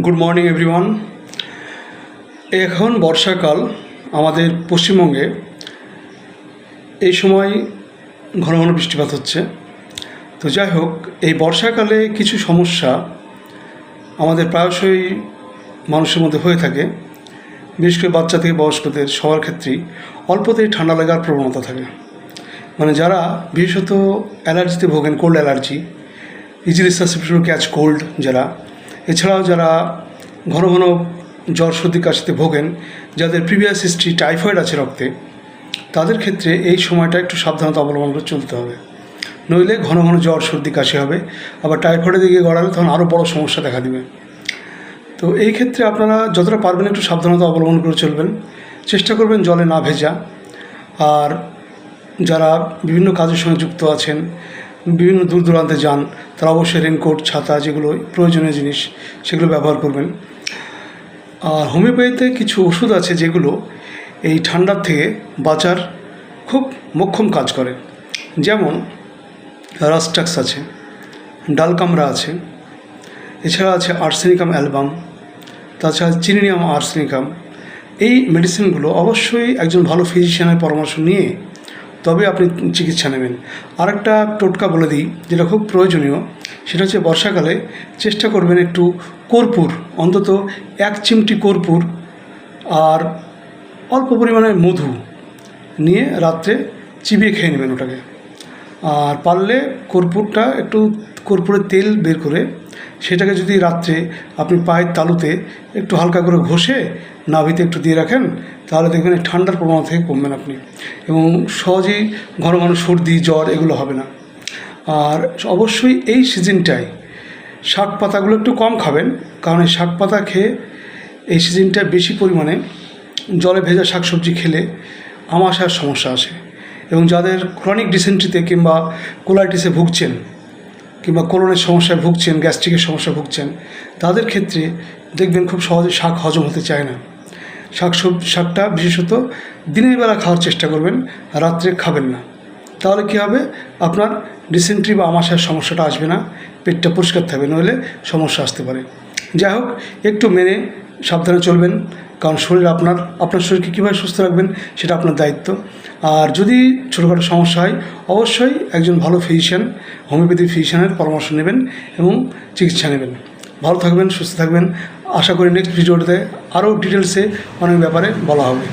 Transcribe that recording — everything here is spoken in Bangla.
Good morning everyone. এখন বর্ষাকাল আমাদের পশ্চিমবঙ্গে এই সময় ঘন ঘন বৃষ্টিপাত হচ্ছে। তো যাই হোক, এই বর্ষাকালে কিছু সমস্যা আমাদের প্রায়শই মানুষের মধ্যে হয়ে থাকে। বিশেষ করে বাচ্চা থেকে বয়স্কদের সবার ক্ষেত্রেই অল্পতেই ঠান্ডা লাগার প্রবণতা থাকে। মানে যারা বিশেষত অ্যালার্জিতে ভোগেন, cold allergy, easily susceptible catch cold যারা, এছাড়াও যারা ঘন ঘন জ্বর সর্দি কাশিতে ভোগেন, যাদের প্রিভিয়াস হিস্ট্রি টাইফয়েড আছে রক্তে, তাদের ক্ষেত্রে এই সময়টা একটু সাবধানতা অবলম্বন করে চলতে হবে। নইলে ঘন ঘন জ্বর সর্দি কাশি হবে, আবার টাইফয়েডের দিকে গড়ালে তখন আরও বড় সমস্যা দেখা দেবে। তো এই ক্ষেত্রে আপনারা যতটা পারবেন একটু সাবধানতা অবলম্বন করে চলবেন। চেষ্টা করবেন জলে না ভেজা। আর যারা বিভিন্ন কাজের সঙ্গে যুক্ত আছেন, বিভিন্ন দূর দূরান্তে যান, তারা অবশ্যই রেনকোট, ছাতা, যেগুলো প্রয়োজনীয় জিনিস সেগুলো ব্যবহার করবেন। আর হোমিওপ্যাথিতে কিছু ওষুধ আছে যেগুলো এই ঠান্ডার থেকে বাঁচার খুব মোক্ষম কাজ করে। যেমন রাস্টাক্স আছে, ডালকামরা আছে, এছাড়া আছে আর্সেনিকাম অ্যালবাম, তাছাড়া চিনিনিয়াম আর্সেনিকাম। এই মেডিসিনগুলো অবশ্যই একজন ভালো ফিজিশিয়ানের পরামর্শ নিয়ে তবে আপনি চিকিৎসা নেবেন। আরেকটা টোটকা বলে দিই যেটা খুব প্রয়োজনীয়, সেটা হচ্ছে বর্ষাকালে চেষ্টা করবেন একটু কর্পূর, অন্তত 1 চিমটি কর্পূর আর অল্প পরিমাণে মধু নিয়ে রাত্রে চিবিয়ে খেয়ে নেবেন ওটাকে। আর পারলে কর্পূরটা একটু কর্পূরের তেল বের করে সেটাকে যদি রাত্রে আপনি পায়ের তালুতে একটু হালকা করে ঘষে নাভিতে একটু দিয়ে রাখেন, তাহলে দেখবেন এই ঠান্ডার প্রবণ থেকে কমবেন আপনি, এবং সহজেই ঘন ঘন সর্দি জ্বর এগুলো হবে না। আর অবশ্যই এই সিজনটায় শাক পাতাগুলো একটু কম খাবেন, কারণ এই শাক পাতা খেয়ে এই সিজনটায় বেশি পরিমাণে জলে ভেজা শাকসবজি খেলে আমাশার সমস্যা আসে। এবং যাদের ক্রনিক ডিসেন্ট্রিতে কিংবা কোলাইটিসে ভুগছেন, কিংবা কোলনের সমস্যায় ভুগছেন, গ্যাস্ট্রিকের সমস্যায় ভুগছেন, তাদের ক্ষেত্রে দেখবেন খুব সহজে শাক হজম হতে চায় না। শাকটা বিশেষত দিনের বেলা খাওয়ার চেষ্টা করবেন, রাত্রে খাবেন না। তাহলে কী হবে, আপনার ডিসেন্ট্রি বা আমাশার সমস্যাটা আসবে না, পেটটা পরিষ্কার থাকবে, নইলে সমস্যা আসতে পারে। যাই হোক, একটু মেনে সাবধানে চলবেন, কারণ আপনার শরীরকে কীভাবে সুস্থ রাখবেন সেটা আপনার দায়িত্ব। আর যদি ছোটোখাটো সমস্যা হয়, অবশ্যই একজন ভালো ফিজিশিয়ান, হোমিওপ্যাথি ফিজিশিয়ানের পরামর্শ নেবেন এবং চিকিৎসা নেবেন। ভালো থাকবেন, সুস্থ থাকবেন। আশা করি নেক্সট ভিডিওতে আরও ডিটেলসে অনেক ব্যাপারে বলা হবে।